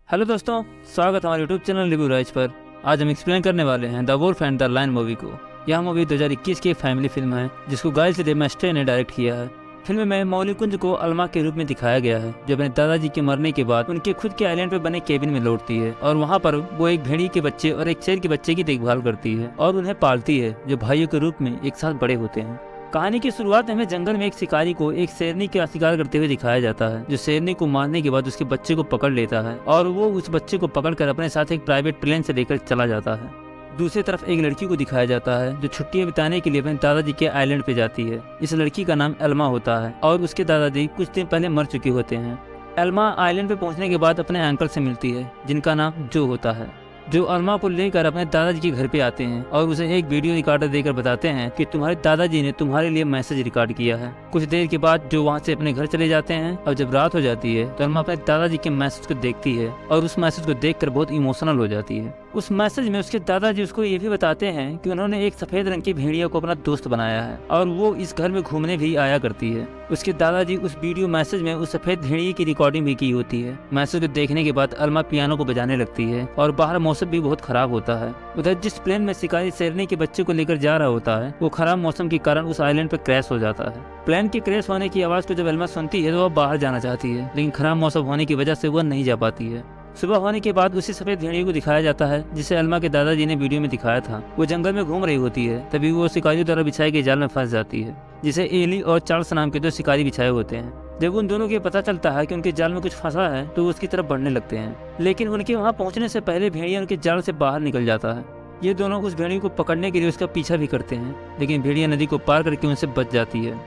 Hello दोस्तों, स्वागत है हमारे यूट्यूब चैनल रिव्यू राइज पर। आज हम एक्सप्लेन करने वाले हैं the Wolf and the Lion movie को। यह मूवी 2021 की एक फैमिली फिल्म है जिसको गाइल सिनेमास्टर ने डायरेक्ट किया है। फिल्म में मौली कुंज को अल्मा के रूप में दिखाया गया है जो अपने दादाजी के मरने के बाद उनके खुद के आइलैंड पर बने केबिन में लौटती है और वहाँ पर वो एक भेड़िए के बच्चे और एक शेर के बच्चे की देखभाल करती है और उन्हें पालती है जो भाइयों के रूप में एक साथ बड़े होते हैं। कहानी की शुरुआत में हमें जंगल में एक शिकारी को एक शेरनी का शिकार करते हुए दिखाया जाता है जो शेरनी को मारने के बाद उसके बच्चे को पकड़ लेता है और वो उस बच्चे को पकड़कर अपने साथ एक प्राइवेट प्लेन से लेकर चला जाता है। दूसरी तरफ एक लड़की को दिखाया जाता है जो छुट्टियां बिताने के लिए अपने दादाजी के आइलैंड पे जाती है। इस लड़की का नाम एल्मा होता है और उसके दादाजी कुछ दिन पहले मर चुके होते हैं। एल्मा आइलैंड पे पहुंचने के बाद अपने अंकल से मिलती है जिनका नाम जो होता है, जो अल्मा को लेकर अपने दादाजी के घर पे आते हैं और उसे एक वीडियो रिकॉर्डर देकर बताते हैं कि तुम्हारे दादाजी ने तुम्हारे लिए मैसेज रिकॉर्ड किया है। कुछ देर के बाद जो वहाँ से अपने घर चले जाते हैं और जब रात हो जाती है तो अल्मा अपने दादाजी के मैसेज को देखती है और उस मैसेज को देखकर बहुत इमोशनल हो जाती है। उस मैसेज में उसके दादाजी उसको ये भी बताते हैं कि उन्होंने एक सफेद रंग की भेड़िया को अपना दोस्त बनाया है और वो इस घर में घूमने भी आया करती है। उसके दादाजी उस वीडियो मैसेज में उस सफेद भेड़िए की रिकॉर्डिंग भी की होती है। मैसेज को देखने के बाद अल्मा पियानो को बजाने लगती है और बाहर मौसम भी बहुत खराब होता है। उधर जिस प्लेन में शिकारी शेरनी के बच्चे को लेकर जा रहा होता है वो खराब मौसम के कारण उस आइलैंड पर क्रैश हो जाता है। प्लेन के क्रैश होने की आवाज को जब अल्मा सुनती है तो वह बाहर जाना चाहती है लेकिन खराब मौसम होने की वजह से वह नहीं जा पाती है। सुबह होने के बाद उसी सफेद भेड़िए को दिखाया जाता है जिसे अल्मा के दादाजी ने वीडियो में दिखाया था। वो जंगल में घूम रही होती है, तभी वो शिकारियों द्वारा बिछाए गए जाल में फंस जाती है जिसे एली और चार्ल्स नाम के दो शिकारी बिछाए होते हैं। जब उन दोनों को पता चलता है कि उनके जाल में कुछ फंसा है तो वो उसकी तरफ बढ़ने लगते हैं, लेकिन उनके वहाँ पहुँचने से पहले भेड़िया उनके जाल से बाहर निकल जाता है। ये दोनों उस भेड़िए को पकड़ने के लिए उसका पीछा भी करते हैं लेकिन भेड़िया नदी को पार करके उनसे बच जाती है।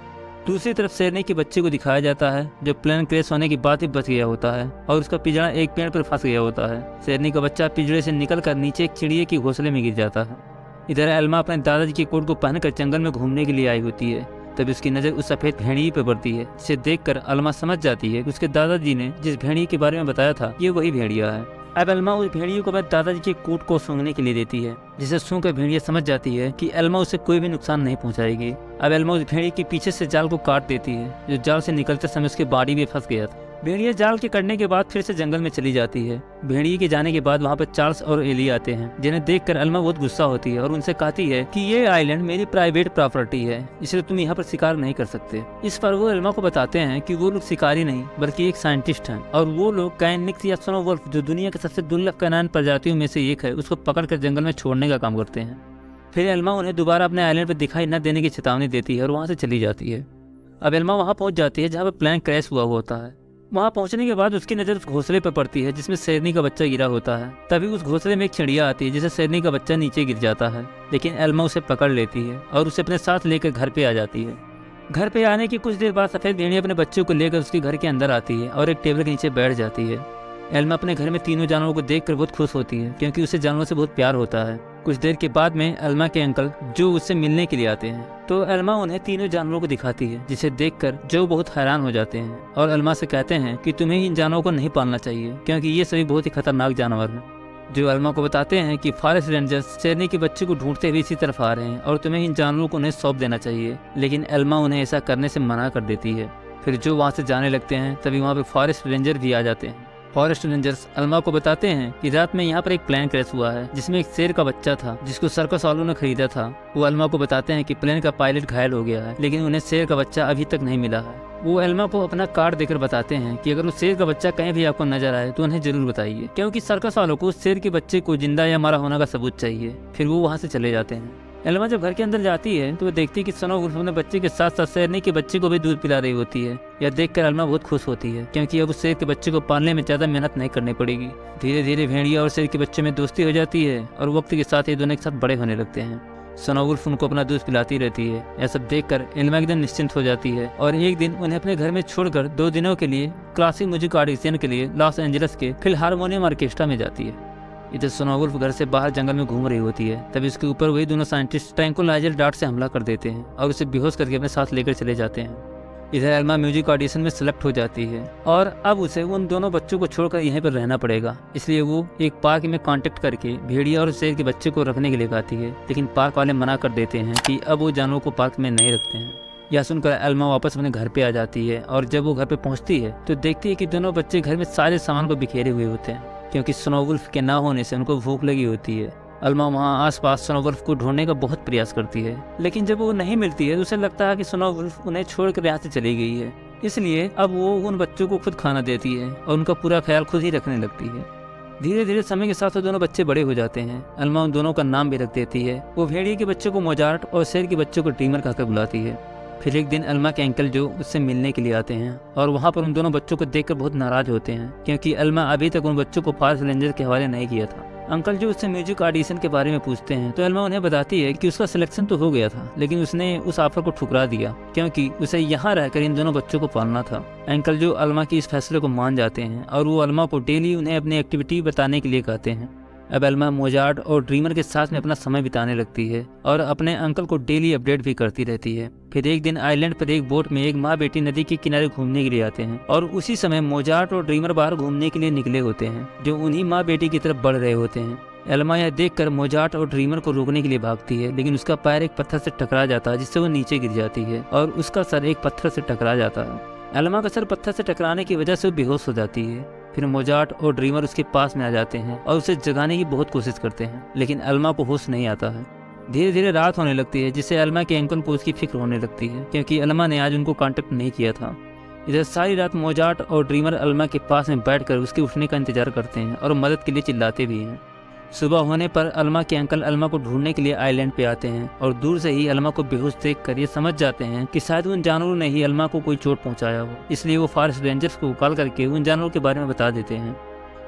दूसरी तरफ शेरनी के बच्चे को दिखाया जाता है जो प्लेन क्रैश होने के बाद ही बच गया होता है और उसका पिंजरा एक पेड़ पर फंस गया होता है। शेरनी का बच्चा पिंजरे से निकलकर नीचे एक चिड़िया के घोंसले में गिर जाता है। इधर एल्मा अपने दादाजी के कोट को पहनकर जंगल में घूमने के लिए आई होती है, तभी उसकी नज़र उस सफेद भेड़िए पर पड़ती है जिसे देखकर अल्मा समझ जाती है कि उसके दादाजी ने जिस भेड़िए के बारे में बताया था ये वही भेड़िया है। अब एल्मा उस भेड़िए को अपने दादाजी के कोट को सूंघने के लिए देती है जिसे सूंघकर भेड़िया समझ जाती है कि एल्मा उसे कोई भी नुकसान नहीं पहुंचाएगी। अब एल्मा उस भेड़िए के पीछे से जाल को काट देती है जो जाल से निकलते समय उसके बॉडी में फंस गया था। भेड़िया जाल के कटने के बाद फिर से जंगल में चली जाती है। भेड़िए के जाने के बाद वहाँ पर चार्ल्स और एली आते हैं जिन्हें देखकर अल्मा बहुत गुस्सा होती है और उनसे कहती है कि ये आइलैंड मेरी प्राइवेट प्रॉपर्टी है, इसलिए तुम यहाँ पर शिकार नहीं कर सकते। इस पर वो अल्मा को बताते हैं कि वो लोग शिकारी नहीं बल्कि एक साइंटिस्ट हैं और वो लोग कैनिक्स या सोनो वुल्फ जो दुनिया के सबसे दुर्लभ कैनान प्रजातियों में से एक है उसको पकड़कर जंगल में छोड़ने का काम करते हैं। फिर एल्मा उन्हें दोबारा अपने आइलैंड पर दिखाई न देने की चेतावनी देती है और वहाँ से चली जाती है। अब एल्मा वहाँ पहुँच जाती है जहाँ पर प्लेन क्रैश हुआ होता है। वहाँ पहुँचने के बाद उसकी नज़र उस घोंसले पर पड़ती है जिसमें शेरनी का बच्चा गिरा होता है। तभी उस घोंसले में एक चिड़िया आती है जिसे शेरनी का बच्चा नीचे गिर जाता है, लेकिन एल्मा उसे पकड़ लेती है और उसे अपने साथ लेकर घर पे आ जाती है। घर पे आने के कुछ देर बाद सफ़ेद भेड़िया अपने बच्चों को लेकर उसके घर के अंदर आती है और एक टेबल के नीचे बैठ जाती है। एल्मा अपने घर में तीनों जानवरों को देखकर बहुत खुश होती है क्योंकि उसे जानवरों से बहुत प्यार होता है। कुछ देर के बाद में एल्मा के अंकल जो उससे मिलने के लिए आते हैं तो एल्मा उन्हें तीनों जानवरों को दिखाती है जिसे देखकर जो बहुत हैरान हो जाते हैं और एल्मा से कहते हैं कि तुम्हें इन जानवरों को नहीं पालना चाहिए क्योंकि ये सभी बहुत ही खतरनाक जानवर हैं। जो एल्मा को बताते हैं कि फॉरेस्ट रेंजर्स शेरनी के बच्चे को ढूंढते हुए इसी तरफ आ रहे हैं और तुम्हें इन जानवरों को उन्हें सौंप देना चाहिए, लेकिन एल्मा उन्हें ऐसा करने से मना कर देती है। फिर जो वहाँ से जाने लगते हैं तभी वहाँ पे फॉरेस्ट रेंजर भी आ जाते हैं। फॉरेस्ट रेंजर्स अल्मा को बताते हैं कि रात में यहाँ पर एक प्लेन क्रैश हुआ है जिसमें एक शेर का बच्चा था जिसको सर्कस वालों ने खरीदा था। वो अल्मा को बताते हैं कि प्लेन का पायलट घायल हो गया है लेकिन उन्हें शेर का बच्चा अभी तक नहीं मिला है। वो अल्मा को अपना कार्ड देकर बताते हैं कि अगर उस शेर का बच्चा कहीं भी आपको नजर आए तो उन्हें जरूर बताइए क्योंकि सर्कस वालों को उस शेर के बच्चे को जिंदा या मारा होने का सबूत चाहिए। फिर वो वहाँ से चले जाते हैं। एल्मा जब घर के अंदर जाती है तो वो देखती है कि सोनो वुल्फ अपने बच्चे के साथ साथ शेरनी के बच्चे को भी दूध पिला रही होती है। यह देखकर एल्मा बहुत खुश होती है क्योंकि अब उस शेर के बच्चे को पालने में ज़्यादा मेहनत नहीं करनी पड़ेगी। धीरे धीरे भेड़िया और शेर के बच्चे में दोस्ती हो जाती है और वक्त के साथ ये दोनों एक साथ बड़े होने लगते हैं। सोनो वुल्फ उनको अपना दूध पिलाती रहती है। यह सब देखकर एल्मा एकदम निश्चिंत हो जाती है और एक दिन उन्हें अपने घर में छोड़कर 2 दिनों के लिए क्लासिक म्यूजिक ऑडिशन के लिए लॉस एंजलिस के फिलहारमोनियम ऑर्केस्ट्रा में जाती है। इधर सोनो वुल्फ घर से बाहर जंगल में घूम रही होती है, तभी उसके ऊपर वही दोनों साइंटिस्ट ट्रैंकुलाइजर डार्ट से हमला कर देते हैं और उसे बेहोश करके अपने साथ लेकर चले जाते हैं। इधर एल्मा म्यूजिक ऑडिशन में सिलेक्ट हो जाती है और अब उसे उन दोनों बच्चों को छोड़कर यहीं पर रहना पड़ेगा, इसलिए वो एक पार्क में कांटेक्ट करके भेड़िया और शेर के बच्चे को रखने के लिए कहती है, लेकिन पार्क वाले मना कर देते हैं कि अब वो जानवरों को पार्क में नहीं रखते हैं। यह सुनकर एल्मा वापस अपने घर पे आ जाती है और जब वो घर पे पहुंचती है तो देखती है कि दोनों बच्चे घर में सारे सामान को बिखेरे हुए होते हैं। क्योंकि स्नोवुल्फ के ना होने से उनको भूख लगी होती है। अल्मा वहाँ आसपास स्नोवुल्फ को ढूंढने का बहुत प्रयास करती है, लेकिन जब वो नहीं मिलती है तो उसे लगता है कि स्नोवुल्फ उन्हें छोड़कर यहाँ से चली गई है। इसलिए अब वो उन बच्चों को खुद खाना देती है और उनका पूरा ख्याल खुद ही रखने लगती है। धीरे धीरे समय के साथ वो दोनों बच्चे बड़े हो जाते हैं। अल्मा उन दोनों का नाम भी रख देती है। वो भेड़िए के बच्चों को मोजार्ट और शेर के बच्चों को ड्रीमर कहकर बुलाती है। फिर एक दिन अल्मा के अंकल जो उससे मिलने के लिए आते हैं और वहाँ पर उन दोनों बच्चों को देखकर बहुत नाराज होते हैं, क्योंकि अल्मा अभी तक उन बच्चों को फॉरेस्ट रेंजर के हवाले नहीं किया था। अंकल जो उससे म्यूजिक ऑडिशन के बारे में पूछते हैं तो अल्मा उन्हें बताती है कि उसका सिलेक्शन तो हो गया था, लेकिन उसने उस ऑफर को ठुकरा दिया क्योंकि उसे यहाँ रहकर इन दोनों बच्चों को पालना था। अंकल जो अल्मा की इस फैसले को मान जाते हैं और वो अल्मा को डेली उन्हें अपनी एक्टिविटी बताने के लिए कहते हैं। अब अल्मा मोजार्ट और ड्रीमर के साथ में अपना समय बिताने लगती है और अपने अंकल को डेली अपडेट भी करती रहती है। फिर एक दिन आइलैंड पर एक बोट में एक माँ बेटी नदी के किनारे घूमने के लिए आते हैं और उसी समय मोजार्ट और ड्रीमर बाहर घूमने के लिए निकले होते हैं, जो उन्हीं माँ बेटी की तरफ बढ़ रहे होते हैं। अल्मा यह देखकर मोजार्ट और ड्रीमर को रोकने के लिए भागती है, लेकिन उसका पैर एक पत्थर से टकरा जाता है, जिससे वो नीचे गिर जाती है और उसका सर एक पत्थर से टकरा जाता है। अल्मा का सर पत्थर से टकराने की वजह से वो बेहोश हो जाती है। फिर मोजार्ट और ड्रीमर उसके पास में आ जाते हैं और उसे जगाने की बहुत कोशिश करते हैं, लेकिन अल्मा को होश नहीं आता है। धीरे धीरे रात होने लगती है, जिससे अल्मा के अंकल को उसकी फिक्र होने लगती है, क्योंकि अल्मा ने आज उनको कांटेक्ट नहीं किया था। इधर सारी रात मोजार्ट और ड्रीमर अल्मा के पास में बैठकर उसके उठने का इंतजार करते हैं और मदद के लिए चिल्लाते भी हैं। सुबह होने पर अल्मा के अंकल अल्मा को ढूंढने के लिए आइलैंड पे आते हैं और दूर से ही अल्मा को बेहोश देखकर ये समझ जाते हैं कि शायद उन जानवरों ने ही अल्मा को कोई चोट पहुंचाया हो। इसलिए वो फॉरेस्ट रेंजर्स को कॉल करके उन जानवरों के बारे में बता देते हैं।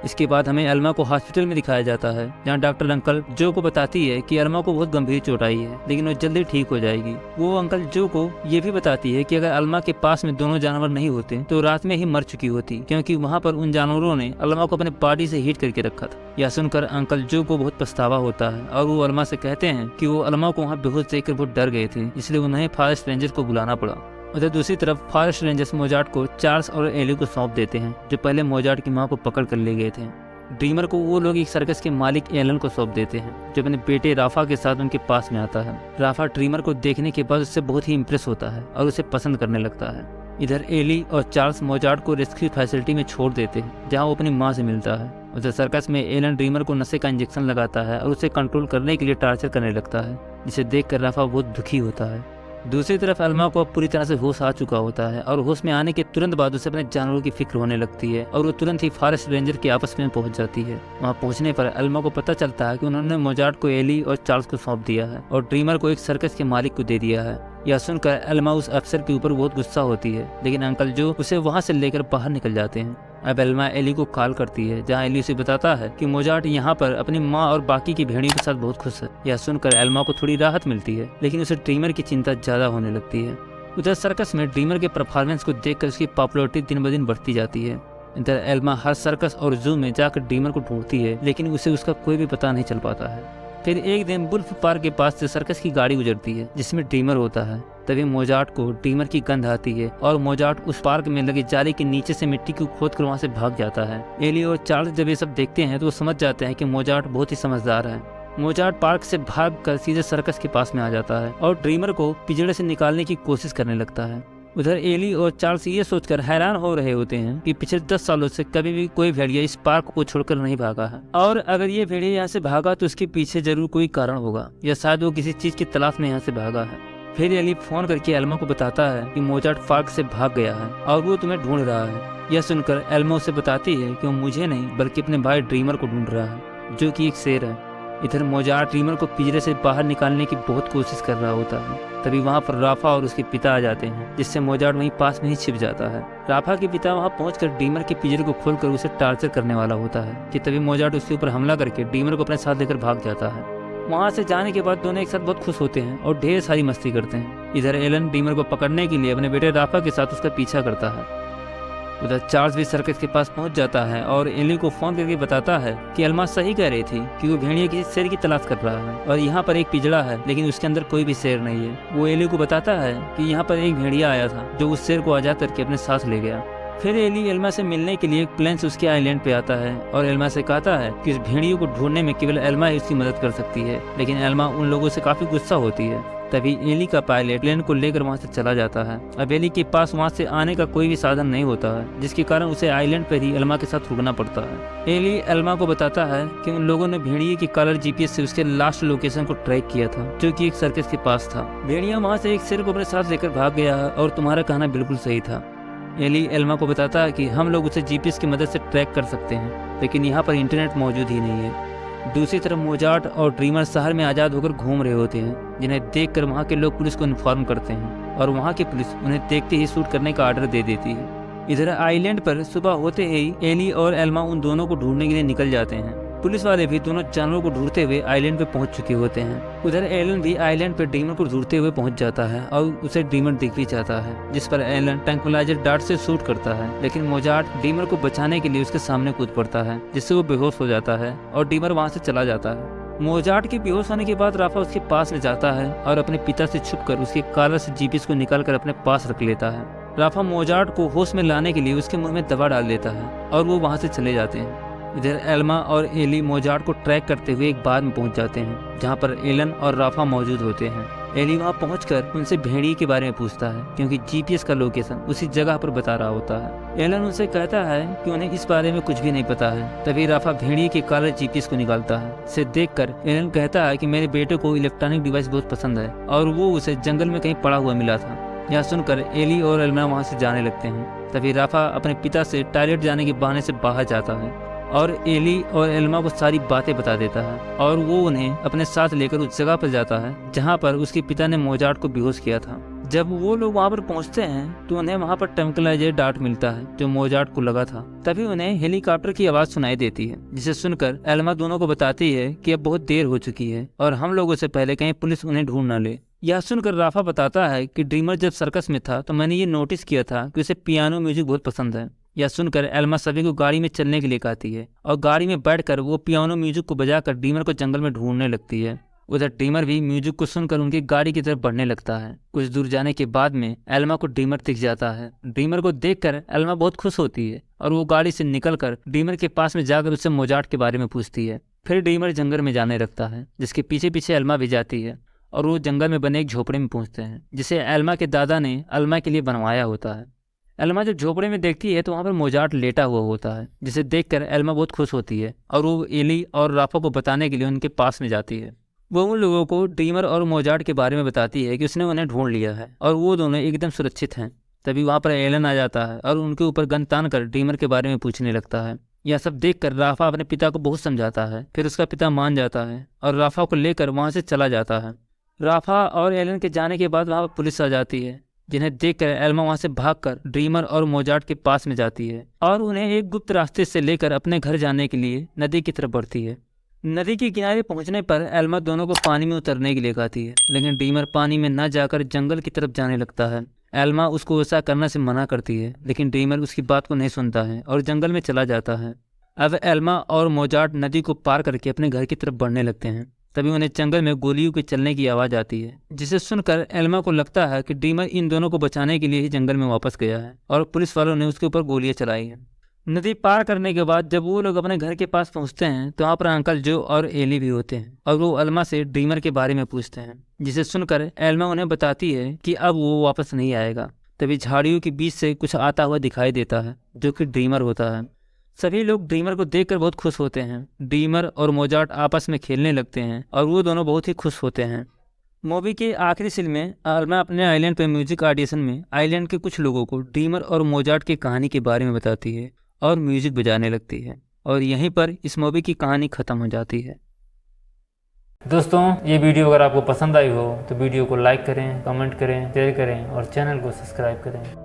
इसके बाद हमें अल्मा को हॉस्पिटल में दिखाया जाता है, जहाँ डॉक्टर अंकल जो को बताती है कि अल्मा को बहुत गंभीर चोट आई है, लेकिन वो जल्दी ठीक हो जाएगी। वो अंकल जो को ये भी बताती है कि अगर अल्मा के पास में दोनों जानवर नहीं होते तो रात में ही मर चुकी होती, क्योंकि वहाँ पर उन जानवरों ने अल्मा को अपने बॉडी से हीट करके रखा था। यह सुनकर अंकल जो को बहुत पछतावा होता है और वो अल्मा से कहते हैं कि वो अल्मा को वहाँ बेहोश देखकर बहुत डर गए थे, इसलिए उन्हें फॉरेस्ट रेंजर को बुलाना पड़ा। उधर दूसरी तरफ फॉरेस्ट रेंजर्स मोजार्ट को चार्ल्स और एली को सौंप देते हैं, जो पहले मोजार्ट की माँ को पकड़ कर ले गए थे। ड्रीमर को वो लोग एक सर्कस के मालिक एलन को सौंप देते हैं, जो अपने बेटे राफा के साथ उनके पास में आता है। राफा ड्रीमर को देखने के बाद उससे बहुत ही इम्प्रेस होता है और उसे पसंद करने लगता है। इधर एली और चार्ल्स मोजार्ट को रेस्क्यू फैसिलिटी में छोड़ देते हैं, जहाँ वो अपनी माँ से मिलता है। उधर सर्कस में एलन ड्रीमर को नशे का इंजेक्शन लगाता है और उसे कंट्रोल करने के लिए टार्चर करने लगता है, जिसे देखकर राफा बहुत दुखी होता है। दूसरी तरफ अल्मा को अब पूरी तरह से होश आ चुका होता है और होश में आने के तुरंत बाद उसे अपने जानवरों की फिक्र होने लगती है और वो तुरंत ही फॉरेस्ट रेंजर के आपस में पहुंच जाती है। वहां पहुंचने पर अल्मा को पता चलता है कि उन्होंने मोजार्ट को एली और चार्ल्स को सौंप दिया है और ड्रीमर को एक सर्कस के मालिक को दे दिया है। यह सुनकर अल्मा उस अफसर के ऊपर बहुत गुस्सा होती है, लेकिन अंकल जो उसे वहाँ से लेकर बाहर निकल जाते हैं। अब अल्मा एली को कॉल करती है, जहाँ एली उसे बताता है कि मोजार्ट यहाँ पर अपनी माँ और बाकी की भेड़ियों के साथ बहुत खुश है। यह सुनकर अल्मा को थोड़ी राहत मिलती है, लेकिन उसे ड्रीमर की चिंता ज्यादा होने लगती है। उधर सर्कस में ड्रीमर के परफॉर्मेंस को देखकर उसकी पॉपुलैरिटी दिन ब दिन बढ़ती जाती है। इधर अल्मा हर सर्कस और जू में जाकर ड्रीमर को ढूंढती है, लेकिन उसे उसका कोई भी पता नहीं चल पाता है। फिर एक दिन बुल्फ पार्क के पास से सर्कस की गाड़ी गुजरती है, जिसमें ड्रीमर होता है। तभी मोजार्ट को ड्रीमर की गंध आती है और मोजार्ट उस पार्क में लगी जाली के नीचे से मिट्टी को खोद कर वहाँ से भाग जाता है। एली और चार्ल्स जब ये सब देखते हैं तो वो समझ जाते हैं कि मोजार्ट बहुत ही समझदार है। मोजार्ट पार्क से भागकर सीधे सर्कस के पास में आ जाता है और ड्रीमर को पिंजरे से निकालने की कोशिश करने लगता है। उधर एली और चार्ल्स ये सोचकर हैरान हो रहे होते हैं कि पिछले 10 सालों से कभी भी कोई भेड़िया इस पार्क को छोड़कर नहीं भागा है, और अगर ये भेड़िया यहाँ से भागा तो उसके पीछे जरूर कोई कारण होगा, या शायद वो किसी चीज की तलाश में यहाँ से भागा है। फिर एली फोन करके अल्मा को बताता है कि मोजार्ट पार्क से भाग गया है और वो तुम्हें ढूंढ रहा है। यह सुनकर अल्मा उसे बताती है कि वो मुझे नहीं बल्कि अपने भाई ड्रीमर को ढूंढ रहा है, जो कि एक शेर है। इधर मोजार्ट ड्रीमर को पिंजरे से बाहर निकालने की बहुत कोशिश कर रहा होता है। तभी वहाँ पर राफा और उसके पिता आ जाते हैं, जिससे मोजार्ट वहीं पास में ही छिप जाता है। राफा के पिता वहाँ पहुंचकर ड्रीमर के पिंजरे को खोलकर उसे टार्चर करने वाला होता है कि तभी मोजार्ट उसके ऊपर हमला करके ड्रीमर को अपने साथ लेकर भाग जाता है। वहाँ से जाने के बाद दोनों एक साथ बहुत खुश होते हैं और ढेर सारी मस्ती करते हैं। इधर एलन ड्रीमर को पकड़ने के लिए अपने बेटे राफा के साथ उसका पीछा करता है। उधर चार्ल्स भी सर्कस के पास पहुंच जाता है और एली को फोन करके बताता है कि अल्मा सही कह रही थी कि वो भेड़िया किसी शेर की तलाश कर रहा है और यहाँ पर एक पिंजड़ा है, लेकिन उसके अंदर कोई भी शेर नहीं है। वो एली को बताता है कि यहाँ पर एक भेड़िया आया था जो उस शेर को आजाद करके अपने साथ ले गया। फिर एली एल्मा से मिलने के लिए प्लेन से उसके आइलैंड पे आता है और एल्मा से कहता है कि उस भेड़ियों को ढूंढने में केवल एल्मा ही उसकी मदद कर सकती है, लेकिन एल्मा उन लोगों से काफी गुस्सा होती है। तभी एली का पायलट प्लेन को लेकर वहाँ से चला जाता है। अब एली के पास वहाँ से आने का कोई भी साधन नहीं होता है, जिसके कारण उसे आइलैंड पर ही एल्मा के साथ रुकना पड़ता है। एली एल्मा को बताता है कि उन लोगों ने भेड़िए की कलर जीपीएस से उसके लास्ट लोकेशन को ट्रैक किया था, जो कि एक सर्कस के पास था। भेड़िया वहाँ से एक शेर को अपने साथ लेकर भाग गया है और तुम्हारा कहना बिल्कुल सही था। एली एल्मा को बताता है कि हम लोग उसे जीपीएस की मदद से ट्रैक कर सकते हैं, लेकिन यहाँ पर इंटरनेट मौजूद ही नहीं है। दूसरी तरफ मोजार्ट और ड्रीमर शहर में आज़ाद होकर घूम रहे होते हैं, जिन्हें देखकर वहाँ के लोग पुलिस को इन्फॉर्म करते हैं और वहाँ की पुलिस उन्हें देखते ही शूट करने का ऑर्डर दे देती है। इधर आइलैंड पर सुबह होते ही एली और एल्मा उन दोनों को ढूंढने के लिए निकल जाते हैं। पुलिस वाले भी दोनों जानवरों को ढूंढते हुए आइलैंड पे पहुंच चुके होते हैं। उधर एलन भी आइलैंड पे ड्रीमर को ढूंढते हुए पहुंच जाता है और उसे ड्रीमर दिख भी जाता है, जिस पर एलन ट्रैंक्विलाइजर डार्ट से शूट करता है, लेकिन मोजार्ट ड्रीमर को बचाने के लिए उसके सामने कूद पड़ता है, जिससे वो बेहोश हो जाता है और ड्रीमर वहाँ से चला जाता है। मोजार्ट के बेहोश होने के बाद राफा उसके पास ले जाता है और अपने पिता से छुपकर उसके कॉलर से जीपीएस को निकालकर अपने पास रख लेता है। राफा मोजार्ट को होश में लाने के लिए उसके मुंह में दवा डाल देता है और वो वहाँ से चले जाते हैं। इधर एल्मा और एली मोजार्ट को ट्रैक करते हुए एक बार में पहुंच जाते हैं, जहां पर एलन और राफा मौजूद होते हैं। एली वहां पहुंचकर उनसे भेड़िए के बारे में पूछता है, क्योंकि जीपीएस का लोकेशन उसी जगह पर बता रहा होता है। एलन उनसे कहता है कि उन्हें इस बारे में कुछ भी नहीं पता है। तभी राफा भेड़िए के कॉलर जीपीएस को निकालता है। इसे देखकर एलन कहता है कि मेरे बेटे को इलेक्ट्रॉनिक डिवाइस बहुत पसंद है और वो उसे जंगल में कहीं पड़ा हुआ मिला था। यह सुनकर एली और एल्मा वहाँ से जाने लगते हैं। तभी राफा अपने पिता से टॉयलेट जाने के बहाने से बाहर जाता है और एली और एल्मा को सारी बातें बता देता है और वो उन्हें अपने साथ लेकर उस जगह पर जाता है जहां पर उसके पिता ने मोजार्ट को बेहोश किया था। जब वो लोग वहां पर पहुंचते हैं तो उन्हें वहां पर ट्रैंक्विलाइजर डार्ट मिलता है, जो मोजार्ट को लगा था। तभी उन्हें हेलीकॉप्टर की आवाज सुनाई देती है, जिसे सुनकर एल्मा दोनों को बताती है कि अब बहुत देर हो चुकी है और हम लोगों से पहले कहीं पुलिस उन्हें ढूंढ न ले। यह सुनकर राफा बताता है कि ड्रीमर जब सर्कस में था तो मैंने ये नोटिस किया था कि उसे पियानो म्यूजिक बहुत पसंद है। यह सुनकर एल्मा सभी को गाड़ी में चलने के लिए कहती है और गाड़ी में बैठकर वो पियानो म्यूजिक को बजाकर ड्रीमर को जंगल में ढूंढने लगती है। उधर ड्रीमर भी म्यूजिक को सुनकर उनकी गाड़ी की तरफ बढ़ने लगता है। कुछ दूर जाने के बाद में एल्मा को ड्रीमर दिख जाता है। ड्रीमर को देखकर एल्मा बहुत खुश होती है और वो गाड़ी से निकलकर ड्रीमर के पास में जाकर उससे मोजार्ट के बारे में पूछती है। फिर ड्रीमर जंगल में जाने लगता है, जिसके पीछे पीछे एल्मा भी जाती है और वो जंगल में बने एक झोपड़े में पहुंचते हैं, जिसे एल्मा के दादा ने एल्मा के लिए बनवाया होता है। एल्मा जब झोपड़े में देखती है तो वहाँ पर मोजार्ट लेटा हुआ होता है, जिसे देखकर एल्मा बहुत खुश होती है और वो एली और राफा को बताने के लिए उनके पास में जाती है। वो उन लोगों को ड्रीमर और मोजार्ट के बारे में बताती है कि उसने उन्हें ढूंढ लिया है और वो दोनों एकदम सुरक्षित हैं। तभी वहाँ पर एलन आ जाता है और उनके ऊपर गन तान कर ड्रीमर के बारे में पूछने लगता है। यह सब देखकर राफा अपने पिता को बहुत समझाता है। फिर उसका पिता मान जाता है और राफा को लेकर वहाँ से चला जाता है। राफा और एलन के जाने के बाद वहाँ पर पुलिस आ जाती है, जिन्हें देखकर एल्मा वहां से भागकर ड्रीमर और मोजार्ट के पास में जाती है और उन्हें एक गुप्त रास्ते से लेकर अपने घर जाने के लिए नदी की तरफ बढ़ती है। नदी के किनारे पहुंचने पर एल्मा दोनों को पानी में उतरने के लिए कहती है, लेकिन ड्रीमर पानी में न जाकर जंगल की तरफ जाने लगता है। एल्मा उसको ऐसा करने से मना करती है, लेकिन ड्रीमर उसकी बात को नहीं सुनता है और जंगल में चला जाता है। अब एल्मा और मोजार्ट नदी को पार करके अपने घर की तरफ बढ़ने लगते हैं। तभी उन्हें जंगल में गोलियों के चलने की आवाज़ आती है, जिसे सुनकर एल्मा को लगता है कि ड्रीमर इन दोनों को बचाने के लिए ही जंगल में वापस गया है और पुलिस वालों ने उसके ऊपर गोलियां चलाई हैं। नदी पार करने के बाद जब वो लोग अपने घर के पास पहुंचते हैं तो वहाँ पर अंकल जो और एली भी होते हैं और वो एल्मा से ड्रीमर के बारे में पूछते हैं, जिसे सुनकर एल्मा उन्हें बताती है कि अब वो वापस नहीं आएगा। तभी झाड़ियों के बीच से कुछ आता हुआ दिखाई देता है, जो कि ड्रीमर होता है। सभी लोग ड्रीमर को देखकर बहुत खुश होते हैं। ड्रीमर और मोजार्ट आपस में खेलने लगते हैं और वो दोनों बहुत ही खुश होते हैं। मूवी के आखिरी सीन में एल्मा अपने आइलैंड पर म्यूजिक ऑडिशन में आइलैंड के कुछ लोगों को ड्रीमर और मोजार्ट की कहानी के बारे में बताती है और म्यूजिक बजाने लगती है और यहीं पर इस मूवी की कहानी खत्म हो जाती है। दोस्तों, ये वीडियो अगर आपको पसंद आई हो तो वीडियो को लाइक करें, कमेंट करें, शेयर करें और चैनल को सब्सक्राइब करें।